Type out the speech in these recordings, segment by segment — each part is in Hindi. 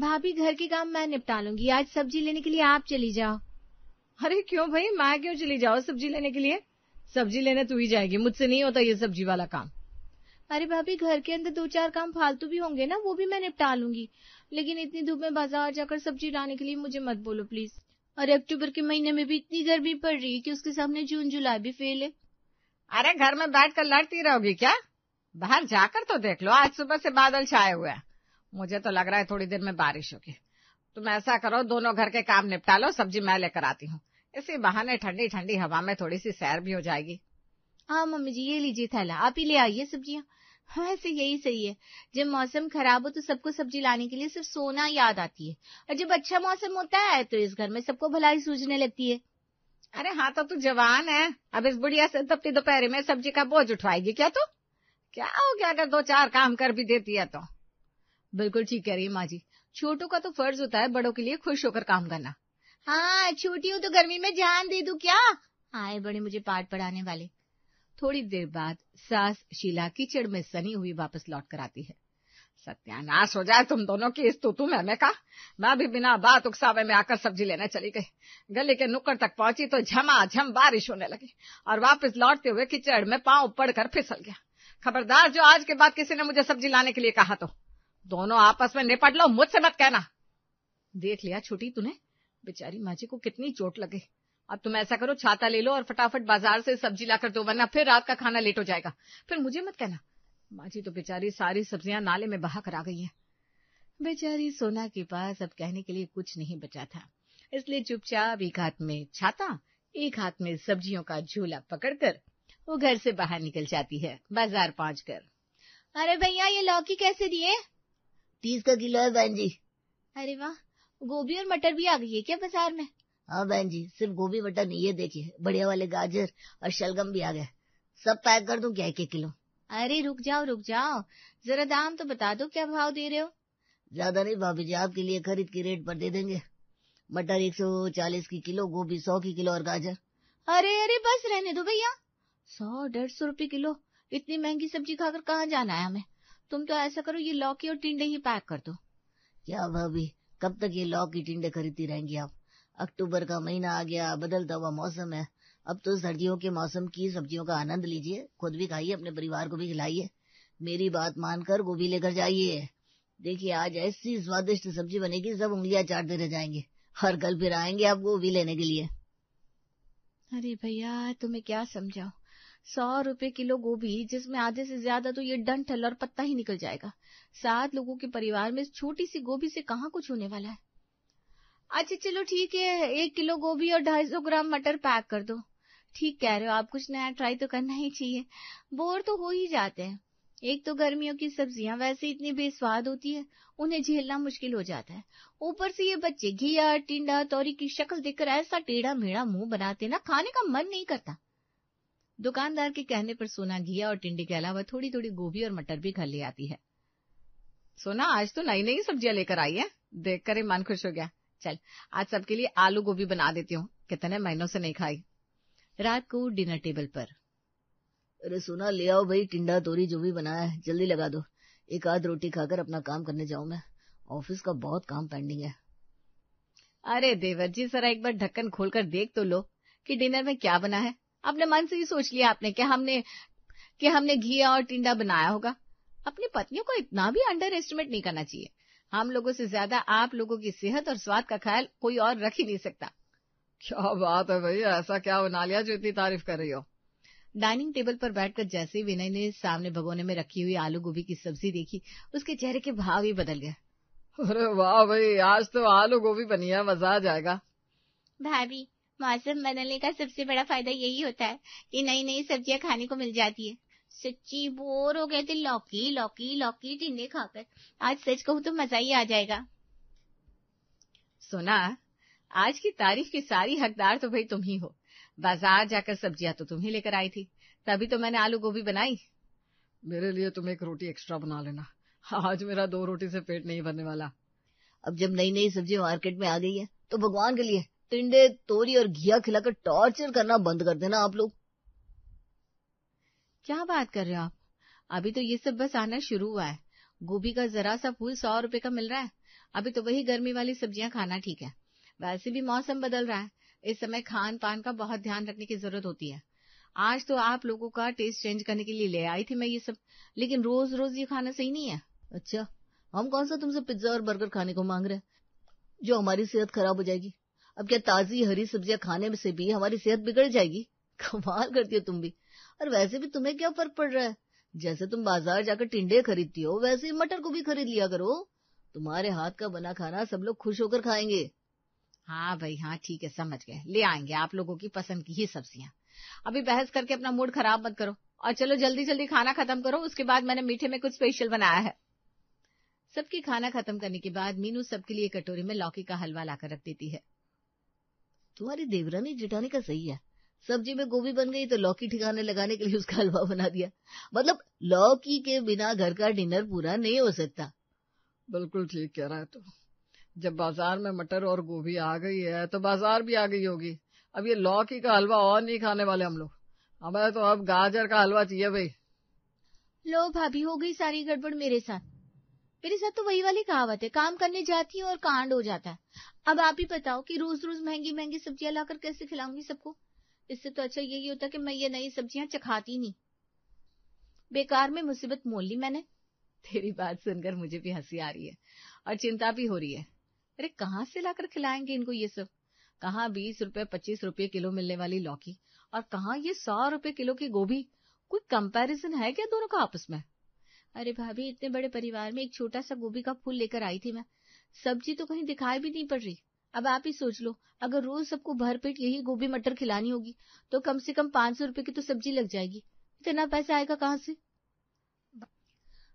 भाभी घर के काम मैं निपटा लूंगी, आज सब्जी लेने के लिए आप चली जाओ। अरे क्यों भाई, मैं क्यों चली जाओ सब्जी लेने के लिए? सब्जी लेने तू ही जाएगी, मुझसे नहीं होता ये सब्जी वाला काम। अरे भाभी घर के अंदर 2-4 काम फालतू भी होंगे ना, वो भी मैं निपटा लूंगी, लेकिन इतनी धूप में बाजार जाकर सब्जी लाने के लिए मुझे मत बोलो प्लीज। अरे अक्टूबर के महीने में भी इतनी गर्मी पड़ रही है कि उसके सामने जून जुलाई भी फेल है। अरे घर में बैठकर लड़ती रहोगी क्या? बाहर जाकर तो देख लो, आज सुबह से बादल छाए हुए हैं, मुझे तो लग रहा है थोड़ी देर में बारिश होगी। तुम ऐसा करो, दोनों घर के काम निपटा लो, सब्जी मैं लेकर आती हूँ, इसी बहाने ठंडी ठंडी हवा में थोड़ी सी सैर भी हो जाएगी। हाँ मम्मी जी, ये लीजिए थैला, आप ही ले आइए सब्जियां। वैसे यही सही है, जब मौसम खराब हो तो सबको सब्जी लाने के लिए सिर्फ सोना याद आती है, और जब अच्छा मौसम होता है तो इस घर में सबको भलाई सूझने लगती है। अरे हाँ, तो तू जवान है, अब इस बुढ़िया से तपती दोपहर में सब्जी का बोझ उठवाएगी क्या तू? क्या हो गया अगर 2-4 काम कर भी देती है तो? बिल्कुल ठीक कह रही है माँ जी, छोटों का तो फर्ज होता है बड़ों के लिए खुश होकर काम करना। हाँ छोटी हूँ तो गर्मी में जान दे दूं क्या? आए बड़े मुझे पाठ पढ़ाने वाले। थोड़ी देर बाद सास शीला कीचड़ में सनी हुई वापस लौट कर आती है। सत्यानाश हो जाए तुम दोनों की इस तू मैं का। मैं भी बिना बात उकसावे में आकर सब्जी लेने चली गई, गली के नुक्कड़ तक पहुंची तो झमाझम बारिश होने लगी और वापस लौटते हुए कीचड़ में पांव पड़कर फिसल गया। खबरदार, जो आज के बाद किसी ने मुझे सब्जी लाने के लिए कहा तो दोनों आपस में निपट लो, मुझसे मत कहना। देख लिया छोटी तूने, बेचारी माँ जी को कितनी चोट लगे। अब तुम ऐसा करो, छाता ले लो और फटाफट बाजार से सब्जी लाकर दो, वरना फिर रात का खाना लेट हो जाएगा, फिर मुझे मत कहना। माँ जी तो बेचारी सारी सब्जियां नाले में बहा कर आ गई हैं। बेचारी सोना के पास अब कहने के लिए कुछ नहीं बचा था, इसलिए चुपचाप एक हाथ में छाता, एक हाथ में सब्जियों का झोला पकड़कर वो घर से बाहर निकल जाती है बाजार पहुंचकर। अरे भैया, ये लौकी कैसे दिए? 30 का किलो है बहन जी। अरे वाह, गोभी और मटर भी आ गई है क्या बाजार में? हाँ बहन जी, सिर्फ गोभी मटर नहीं, ये देखिए बढ़िया वाले गाजर और शलगम भी आ गए। सब पैक कर दूं क्या 1-1 किलो? अरे रुक जाओ, जरा दाम तो बता दो, क्या भाव दे रहे हो? ज्यादा नहीं भाभी जी, आपके लिए खरीद की रेट पर दे देंगे। मटर 140 की किलो, गोभी 100 की किलो और गाजर। अरे बस रहने दो भैया, 100-150 रुपए किलो, इतनी महंगी सब्जी खाकर कहाँ जाना है हमें। तुम तो ऐसा करो, ये लौकी और टिंडे ही पैक कर दो। क्या भाभी, कब तक ये लौकी टिंडे खरीदती रहेंगी आप? अक्टूबर का महीना आ गया, बदलता हुआ मौसम है, अब तो सर्दियों के मौसम की सब्जियों का आनंद लीजिए, खुद भी खाइए, अपने परिवार को भी खिलाइए। मेरी बात मानकर गोभी लेकर जाइए। देखिए आज ऐसी स्वादिष्ट सब्जी बनेगी, सब उंगलियां चाटते रह जाएंगे और कल फिर आएंगे आप गोभी लेने के लिए। अरे भैया, तुम्हें क्या समझाओ, 100 रुपए किलो गोभी, जिसमें आधे से ज्यादा तो ये डंठल और पत्ता ही निकल जाएगा। 7 लोगों के परिवार में इस छोटी सी गोभी से कहाँ कुछ होने वाला है। अच्छा चलो ठीक है, 1 किलो गोभी और 250 ग्राम मटर पैक कर दो। ठीक कह रहे हो आप, कुछ नया ट्राई तो करना ही चाहिए, बोर तो हो ही जाते हैं। एक तो गर्मियों की सब्जियां वैसे इतनी बेस्वाद होती है, उन्हें झेलना मुश्किल हो जाता है, ऊपर से ये बच्चे घिया टिंडा तौरी की शक्ल देखकर ऐसा टेढ़ा मेढ़ा मुंह बनाते ना, खाने का मन नहीं करता। दुकानदार के कहने पर सोना घिया और टिंडे के अलावा थोड़ी थोड़ी गोभी और मटर भी घर ले आती है। सोना, आज तो नई नई सब्जियां लेकर आई है, देखकर ही मन खुश हो गया। चल आज सबके लिए आलू गोभी बना देती हूँ, कितने महीनों से नहीं खाई। रात को डिनर टेबल पर, अरे सोना ले आओ भाई, टिंडा तोरी जो भी बनाया है जल्दी लगा दो, एक आध रोटी खाकर अपना काम करने जाऊं मैं, ऑफिस का बहुत काम पेंडिंग है। अरे देवर जी, जरा एक बार ढक्कन खोलकर देख तो लो कि डिनर में क्या बना है। अपने मन से ही सोच लिया आपने कि हमने घिया और टिंडा बनाया होगा। अपनी पत्नियों को इतना भी अंडर एस्टिमेट नहीं करना चाहिए, हम लोगों से ज्यादा आप लोगों की सेहत और स्वाद का ख्याल कोई और रख ही नहीं सकता। क्या बात है भाई, ऐसा क्या बना लिया जो इतनी तारीफ कर रही हो? डाइनिंग टेबल पर बैठकर जैसे ही विनय ने सामने भगोने में रखी हुई आलू गोभी की सब्जी देखी, उसके चेहरे के भाव ही बदल गए। अरे वाह भाई, आज तो आलू गोभी बनी है, मजा आ जाएगा। भाभी, मौसम बदलने का सबसे बड़ा फायदा यही होता है कि नई नई सब्जियां खाने को मिल जाती है। सच्ची बोर हो गए थे लौकी लौकी लौकी टिंडे खाकर, आज सच कहूँ तो मजा ही आ जाएगा। सुना, आज की तारीफ की सारी हकदार तो भाई तुम ही हो, बाजार जाकर सब्जियां तो तुम ही लेकर आई थी, तभी तो मैंने आलू गोभी बनाई। मेरे लिए तुम एक रोटी एक्स्ट्रा बना लेना, आज मेरा 2 रोटी से पेट नहीं भरने वाला। अब जब नई नई सब्जी मार्केट में आ गई है तो भगवान के लिए टिंडे तोरी और घिया खिलाकर टॉर्चर करना बंद कर देना आप लोग। क्या बात कर रहे हो आप, अभी तो ये सब बस आना शुरू हुआ है। गोभी का जरा सा फूल 100 रुपए का मिल रहा है, अभी तो वही गर्मी वाली सब्जियां खाना ठीक है। वैसे भी मौसम बदल रहा है, इस समय खान पान का बहुत ध्यान रखने की जरूरत होती है। आज तो आप लोगों का टेस्ट चेंज करने के लिए ले आई थी मैं ये सब, लेकिन रोज रोज ये खाना सही नहीं है। अच्छा, हम कौन सा तुमसे पिज्जा और बर्गर खाने को मांग रहे हैं जो हमारी सेहत खराब हो जाएगी? अब क्या ताजी हरी सब्जियां खाने से भी हमारी सेहत बिगड़ जाएगी? कमाल करती हो तुम भी। और वैसे भी तुम्हें क्या फर्क पड़ रहा है? जैसे तुम बाजार जाकर टिंडे खरीदती हो वैसे ही मटर को भी खरीद लिया करो। तुम्हारे हाथ का बना खाना सब लोग खुश होकर खाएंगे। हाँ भाई हाँ, ठीक है, समझ गए, ले आएंगे आप लोगों की पसंद की ही सब्जियां। अभी बहस करके अपना मूड खराब मत करो, और चलो जल्दी जल्दी खाना खत्म करो, उसके बाद मैंने मीठे में कुछ स्पेशल बनाया है। सबकी खाना खत्म करने के बाद मीनू सबके लिए कटोरी में लौकी का हलवा लाकर रख देती है। तुम्हारी देवरानी जिठानी का सही है, सब्जी में गोभी बन गई तो लौकी ठिकाने लगाने के लिए उसका हलवा बना दिया। मतलब लौकी के बिना घर का डिनर पूरा नहीं हो सकता। बिल्कुल ठीक कह रहा है तू। जब बाजार में मटर और गोभी आ गई है तो बाजार भी आ गई होगी। अब ये लौकी का हलवा और नहीं खाने वाले हम लोग, हमें तो अब गाजर का हलवा चाहिए भाई। लो भाभी, हो गई सारी गड़बड़ मेरे साथ। मेरे साथ तो वही वाली कहावत है, काम करने जाती हूँ और कांड हो जाता है। अब आप ही बताओ कि रोज रोज महंगी महंगी सब्जियां लाकर कैसे खिलाऊंगी सबको? इससे तो अच्छा यही होता कि मैं ये नई सब्जियां चखाती नहीं। बेकार में मुसीबत मोल ली मैंने। तेरी बात सुनकर मुझे भी हंसी आ रही है और चिंता भी हो रही है। अरे कहाँ से लाकर खिलाएंगे इनको ये सब? कहाँ 20 रुपए 25 रुपए किलो मिलने वाली लौकी, और कहाँ ये 100 रुपए किलो की गोभी। कोई कंपैरिजन है क्या दोनों का आपस में? अरे भाभी, इतने बड़े परिवार में एक छोटा सा गोभी का फूल लेकर आई थी मैं, सब्जी तो कहीं दिखाई भी नहीं पड़ रही। अब आप ही सोच लो, अगर रोज सबको भरपेट यही गोभी मटर खिलानी होगी तो कम से कम 500 रुपए की तो सब्जी लग जाएगी। इतना पैसा आएगा कहाँ से?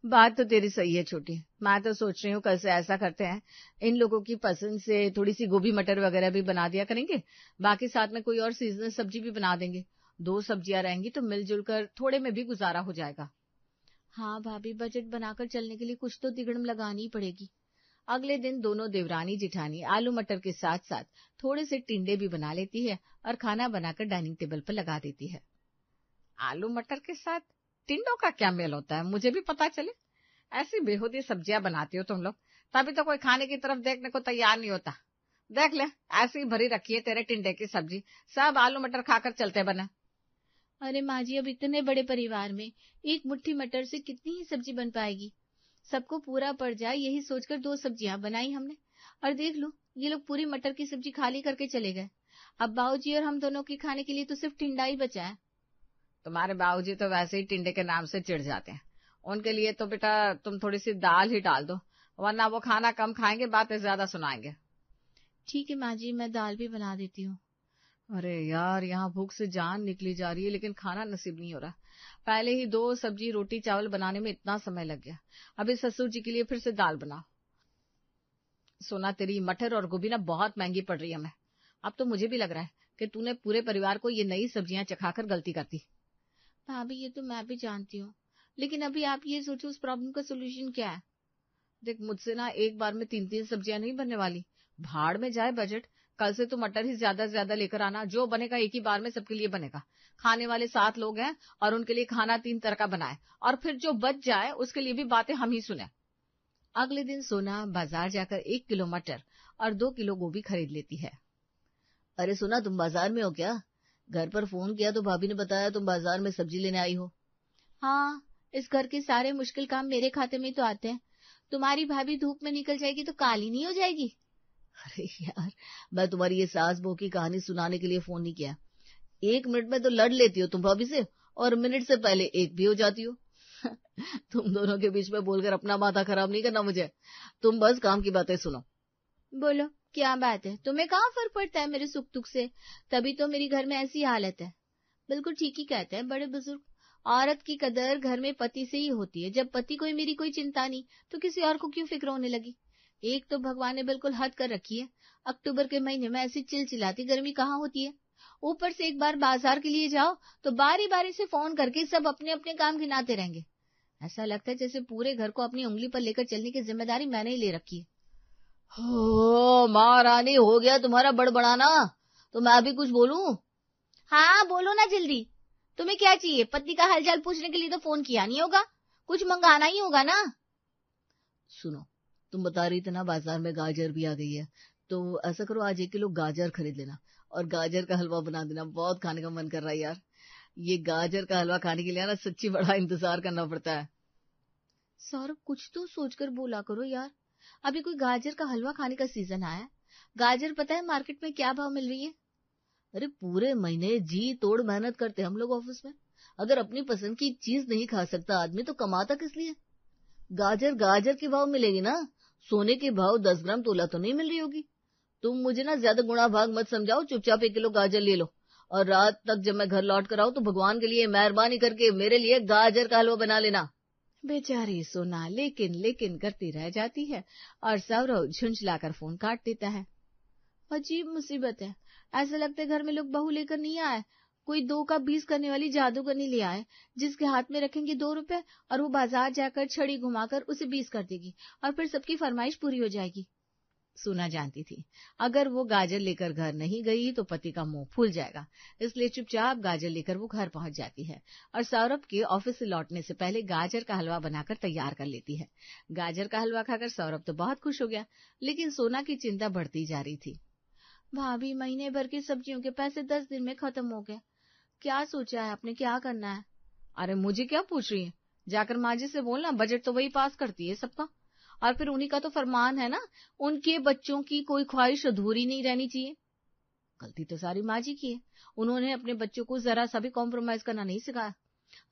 बात तो तेरी सही है छोटी। मैं तो सोच रही हूँ कल से ऐसा करते हैं, इन लोगों की पसंद से थोड़ी सी गोभी मटर वगैरह भी बना दिया करेंगे, बाकी साथ में कोई और सीजनल सब्जी भी बना देंगे। 2 सब्जियां रहेंगी तो मिलजुल कर थोड़े में भी गुजारा हो जाएगा। हाँ भाभी, बजट बनाकर चलने के लिए कुछ तो तिगड़म लगानी ही पड़ेगी। अगले दिन दोनों देवरानी जिठानी आलू मटर के साथ साथ थोड़े से टिंडे भी बना लेती है और खाना बनाकर डाइनिंग टेबल पर लगा देती है। आलू मटर के साथ टिंडों का क्या मेल होता है, मुझे भी पता चले। ऐसी बेहूदी सब्जियां बनाती हो तुम लोग, तभी तो कोई खाने की तरफ देखने को तैयार नहीं होता। देख ले, ऐसी भरी रखी है तेरे टिंडे की सब्जी, सब आलू मटर खाकर चलते बने। अरे माँ जी, अब इतने बड़े परिवार में एक मुट्ठी मटर से कितनी ही सब्जी बन पाएगी? सबको पूरा पड़ जाए यही सोचकर 2 सब्जियां बनाई हमने, और देख लो ये लोग पूरी मटर की सब्जी खाली करके चले गए। अब बाबूजी और हम दोनों के खाने के लिए तो सिर्फ टिंडा ही बचा है। तुम्हारे बाबूजी तो वैसे ही टिंडे के नाम से चिढ़ जाते हैं, उनके लिए तो बेटा तुम थोड़ी सी दाल ही डाल दो, वरना वो खाना कम खाएंगे, बातें ज्यादा सुनाएंगे। ठीक है माँ जी, मैं दाल भी बना देती हूँ। अरे यार, यहाँ भूख से जान निकली जा रही है लेकिन खाना नसीब नहीं हो रहा। पहले ही 2 सब्जी रोटी चावल बनाने में इतना समय लग गया, अभी ससुर जी के लिए फिर से दाल बनाओ। सोना, तेरी मटर और गोभी ना बहुत महंगी पड़ रही है हमें। अब तो मुझे भी लग रहा है कि तूने पूरे परिवार को ये नई सब्जियां चखाकर गलती कर दी। भाभी, ये तो मैं भी जानती हूँ, लेकिन अभी आप ये सोचो उस प्रॉब्लम का सोल्यूशन क्या है? देख, मुझसे ना एक बार में 3-3 सब्जियां नहीं बनने वाली। भाड़ में जाए बजट। कल से तू मटर ही ज्यादा से ज्यादा लेकर आना, जो बनेगा एक ही बार में सबके लिए बनेगा। खाने वाले 7 लोग हैं और उनके लिए खाना 3 तरह का बनाए, और फिर जो बच जाए उसके लिए भी बातें हम ही सुने। अगले दिन सोना बाजार जाकर 1 किलो मटर और 2 किलो गोभी खरीद लेती है। अरे सोना, तुम बाजार में हो क्या? घर पर फोन किया तो भाभी ने बताया तुम बाजार में सब्जी लेने आई हो। हाँ, इस घर के सारे मुश्किल काम मेरे खाते में तो आते हैं। तुम्हारी भाभी धूप में निकल जाएगी तो काली नहीं हो जाएगी? अरे यार, मैं तुम्हारी ये सास बहू की कहानी सुनाने के लिए फोन नहीं किया। 1 मिनट में तो लड़ लेती हो तुम भाभी से, और मिनट से पहले एक भी हो जाती हो। तुम दोनों के बीच में बोलकर अपना माथा खराब नहीं करना मुझे। तुम बस काम की बातें सुनो। बोलो, क्या बात है? तुम्हें कहाँ फर्क पड़ता है मेरे सुख दुख से? तभी तो मेरी घर में ऐसी हालत है। बिल्कुल ठीक ही कहते हैं बड़े बुजुर्ग, औरत की कदर घर में पति से ही होती है। जब पति को मेरी कोई चिंता नहीं तो किसी और को क्यों फिक्र होने लगी? एक तो भगवान ने बिल्कुल हद कर रखी है, अक्टूबर के महीने में ऐसी चिलचिलाती गर्मी कहाँ होती है। ऊपर से एक बार बाजार के लिए जाओ तो बारी बारी से फोन करके सब अपने अपने काम गिनाते रहेंगे। ऐसा लगता है जैसे पूरे घर को अपनी उंगली पर लेकर चलने की जिम्मेदारी मैंने ही ले रखी है। हो महारानी, हो गया तुम्हारा बड़बड़ाना, तो मैं अभी कुछ बोलूं? हाँ बोलो ना जल्दी, तुम्हें क्या चाहिए? पति का हालचाल पूछने के लिए तो फोन किया नहीं होगा, कुछ मंगाना ही होगा ना। सुनो, तुम बता रही थी ना बाजार में गाजर भी आ गई है, तो ऐसा करो आज 1 किलो गाजर खरीद लेना और गाजर का हलवा बना देना। बहुत खाने का मन कर रहा है यार। ये गाजर का हलवा खाने के लिए ना सच्ची बड़ा इंतजार करना पड़ता है। सौरभ कुछ तो सोचकर बोला करो यार, अभी कोई गाजर का हलवा खाने का सीजन आया? गाजर पता है मार्केट में क्या भाव मिल रही है? अरे पूरे महीने जी तोड़ मेहनत करते हम लोग ऑफिस में, अगर अपनी पसंद की चीज नहीं खा सकता आदमी तो कमाता किस लिए? गाजर गाजर के भाव मिलेगी ना, सोने के भाव 10 ग्राम तोला तो नहीं मिल रही होगी। तुम मुझे ना ज्यादा गुणा भाग मत समझाओ, चुपचाप 1 किलो गाजर ले लो और रात तक जब मैं घर लौट कर आऊं तो भगवान के लिए मेहरबानी करके मेरे लिए गाजर का हलवा बना लेना। बेचारी सोना लेकिन लेकिन करती रह जाती है और सौरभ झुंझलाकर फोन काट देता है। अजीब मुसीबत है, ऐसा लगता है घर में लोग बहू लेकर नहीं आए, कोई 2 का 20 करने वाली जादूगरनी ले आए, जिसके हाथ में रखेंगे 2 रुपए और वो बाजार जाकर छड़ी घुमाकर उसे 20 कर देगी और फिर सबकी फरमाइश पूरी हो जाएगी। सोना जानती थी अगर वो गाजर लेकर घर नहीं गई तो पति का मुंह फूल जाएगा, इसलिए चुपचाप गाजर लेकर वो घर पहुंच जाती है और सौरभ के ऑफिस से लौटने से पहले गाजर का हलवा बनाकर तैयार कर लेती है। गाजर का हलवा खाकर सौरभ तो बहुत खुश हो गया, लेकिन सोना की चिंता बढ़ती जा रही थी। भाभी महीने भर की सब्जियों के पैसे 10 दिन में खत्म हो गए, क्या सोचा है आपने, क्या करना है? अरे मुझे क्या पूछ रही है, जाकर माँ जी से बोलना, बजट तो वही पास करती है सबका और फिर उन्हीं का तो फरमान है ना, उनके बच्चों की कोई ख्वाहिश अधूरी नहीं रहनी चाहिए। गलती तो सारी माँ जी की है, उन्होंने अपने बच्चों को जरा सा भी कॉम्प्रोमाइज करना नहीं सिखाया।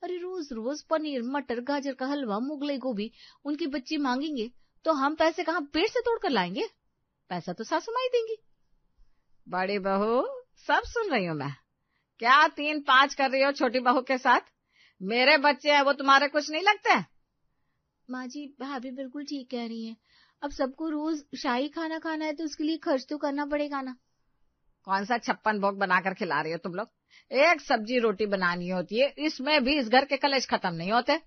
अरे रोज रोज पनीर मटर गाजर का हलवा मुगलाई गोभी उनके बच्चे मांगेंगे तो हम पैसे कहाँ पेट से तोड़ कर लाएंगे? पैसा तो सासू माँ ही देंगी। बड़ी बहू सब सुन रही हूँ मैं, क्या 3-5 कर रही हो छोटी बहू के साथ? मेरे बच्चे हैं वो तुम्हारे कुछ नहीं लगते? माँ जी भाभी बिल्कुल ठीक कह रही हैं, अब सबको रोज शाही खाना खाना है तो उसके लिए खर्च तो करना पड़ेगा ना। कौन सा 56 भोग बनाकर खिला रही हो तुम लोग? एक सब्जी रोटी बनानी होती है, इसमें भी इस घर के कलेश खत्म नहीं होते।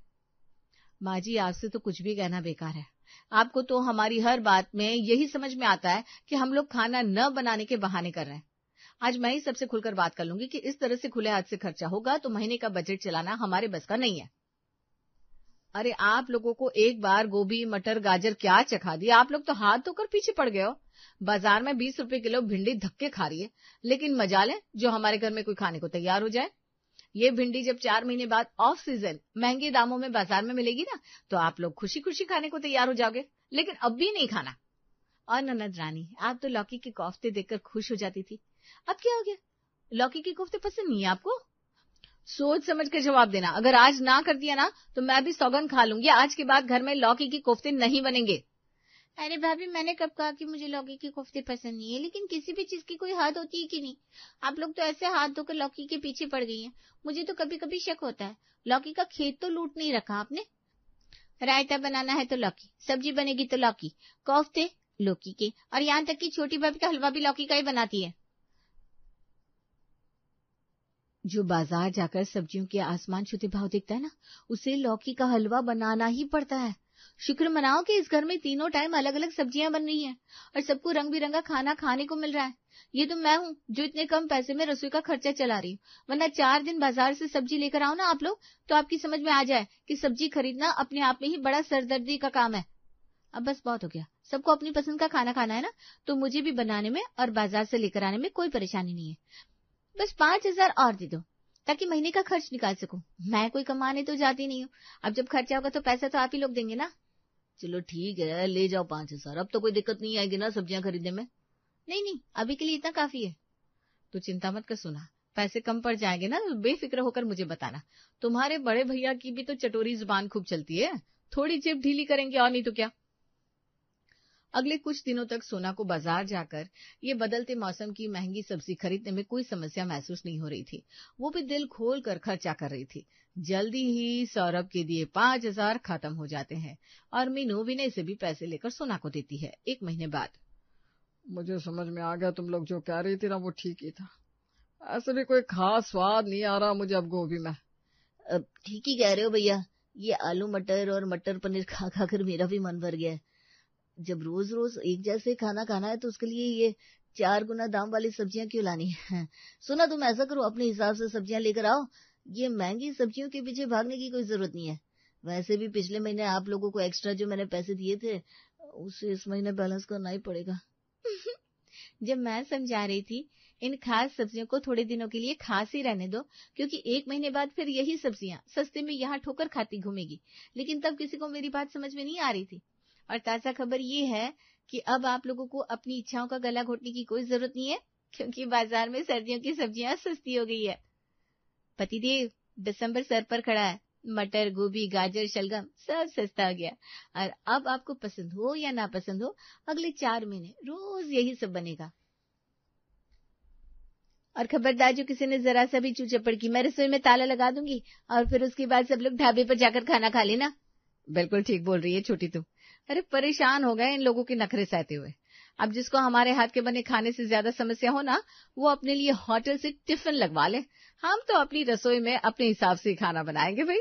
माँ जी आपसे तो कुछ भी कहना बेकार है, आपको तो हमारी हर बात में यही समझ में आता है कि हम लोग खाना न बनाने के बहाने कर रहे हैं। आज मैं ही सबसे खुलकर बात कर लूंगी कि इस तरह से खुले हाथ से खर्चा होगा तो महीने का बजट चलाना हमारे बस का नहीं है। अरे आप लोगों को एक बार गोभी मटर गाजर क्या चखा दिया, आप लोग तो हाथ धोकर पीछे पड़ गए हो। बाजार में 20 रुपए किलो भिंडी धक्के खा रही है, लेकिन मजा ले जो हमारे घर में कोई खाने को तैयार हो जाए। ये भिंडी जब 4 महीने बाद ऑफ सीजन महंगे दामों में बाजार में मिलेगी ना तो आप लोग खुशी खुशी खाने को तैयार हो जाओगे, लेकिन अब भी नहीं खाना। और ननद रानी आप तो लौकी के कोफ्ते देखकर खुश हो जाती थी, अब क्या हो गया? लौकी के कोफ्ते पसंद नहीं है आपको? सोच समझ कर जवाब देना, अगर आज ना कर दिया ना तो मैं भी सौगंध खा लूंगी, आज के बाद घर में लौकी के कोफ्ते नहीं बनेंगे। अरे भाभी मैंने कब कहा कि मुझे लौकी के कोफ्ते पसंद नहीं है, लेकिन किसी भी चीज की कोई हद होती है कि नहीं? आप लोग तो ऐसे हाथ धोकर लौकी के पीछे पड़ गई हैं, मुझे तो कभी कभी शक होता है लौकी का खेत तो लूट नहीं रखा आपने। रायता बनाना है तो लौकी, सब्जी बनेगी तो लौकी, कोफ्ते लौकी के, और यहाँ तक कि छोटी भाभी का हलवा भी लौकी का ही बनाती है। जो बाजार जाकर सब्जियों के आसमान छूते भाव देखता है ना, उसे लौकी का हलवा बनाना ही पड़ता है। शुक्र मनाओ कि इस घर में तीनों टाइम अलग अलग सब्जियां बन रही हैं और सबको रंग बिरंगा खाना खाने को मिल रहा है। ये तो मैं हूँ जो इतने कम पैसे में रसोई का खर्चा चला रही हूँ, वरना 4 दिन बाजार से सब्जी लेकर आओ ना आप लोग तो आपकी समझ में आ जाए कि सब्जी खरीदना अपने आप में ही बड़ा सरदर्दी का काम है। अब बस बहुत हो गया, सबको अपनी पसंद का खाना खाना है ना, तो मुझे भी बनाने में और बाजार से लेकर आने में कोई परेशानी नहीं है। बस 5,000 और दे दो ताकि महीने का खर्च निकाल सकूं, मैं कोई कमाने तो जाती नहीं हूँ, अब जब खर्चा होगा तो पैसा तो आप ही लोग देंगे ना। चलो ठीक है ले जाओ 5,000, अब तो कोई दिक्कत नहीं आएगी ना सब्जियां खरीदने में? नहीं अभी के लिए इतना काफी है। तो चिंता मत कर सुना, पैसे कम पड़ जाएंगे ना तो बेफिक्र होकर मुझे बताना। तुम्हारे बड़े भैया की भी तो चटोरी जुबान खूब चलती है, थोड़ी जेब ढीली करेंगे और नहीं तो क्या। अगले कुछ दिनों तक सोना को बाजार जाकर ये बदलते मौसम की महंगी सब्जी खरीदने में कोई समस्या महसूस नहीं हो रही थी, वो भी दिल खोल कर खर्चा कर रही थी। जल्दी ही सौरभ के दिए 5,000 खत्म हो जाते हैं और मीनू विनय से भी पैसे लेकर सोना को देती है। 1 महीने बाद मुझे समझ में आ गया, तुम लोग जो कह रही थी ना वो ठीक ही था, ऐसे भी कोई खास स्वाद नहीं आ रहा मुझे अब गोभी में। अब ठीक ही कह रहे हो भैया, ये आलू मटर और मटर पनीर खा खा कर मेरा भी मन भर गया है। जब रोज रोज एक जैसे खाना खाना है तो उसके लिए ये 4 गुना दाम वाली सब्जियां क्यों लानी है? सुना तुम ऐसा करो, अपने हिसाब से सब्जियां लेकर आओ, ये महंगी सब्जियों के पीछे भागने की कोई जरूरत नहीं है। वैसे भी पिछले महीने आप लोगों को एक्स्ट्रा जो मैंने पैसे दिए थे उसे इस महीने बैलेंस करना ही पड़ेगा। जब मैं समझा रही थी इन खास सब्जियों को थोड़े दिनों के लिए खास ही रहने दो, क्योंकि 1 महीने बाद फिर यही सब्जियां सस्ते में यहाँ ठोकर खाती घूमेगी, लेकिन तब किसी को मेरी बात समझ में नहीं आ रही थी। और ताजा खबर ये है कि अब आप लोगों को अपनी इच्छाओं का गला घोटने की कोई जरूरत नहीं है, क्योंकि बाजार में सर्दियों की सब्जियां सस्ती हो गई है। पतिदेव दिसंबर सर पर खड़ा है, मटर, गोभी, गाजर, शलगम सब सस्ता हो गया। और अब आपको पसंद हो या ना पसंद हो, अगले 4 महीने रोज यही सब बनेगा। और खबरदार, जो किसी ने जरा सा भी चू चपड़ की, मैं रसोई में ताला लगा दूंगी और फिर उसके बाद सब लोग ढाबे पर जाकर खाना खा लेना। बिल्कुल ठीक बोल रही है छोटी तू। अरे परेशान हो गए इन लोगों के नखरे सहते हुए। अब जिसको हमारे हाथ के बने खाने से ज्यादा समस्या हो ना, वो अपने लिए होटल से टिफिन लगवा ले। हम तो अपनी रसोई में अपने हिसाब से खाना बनाएंगे भाई।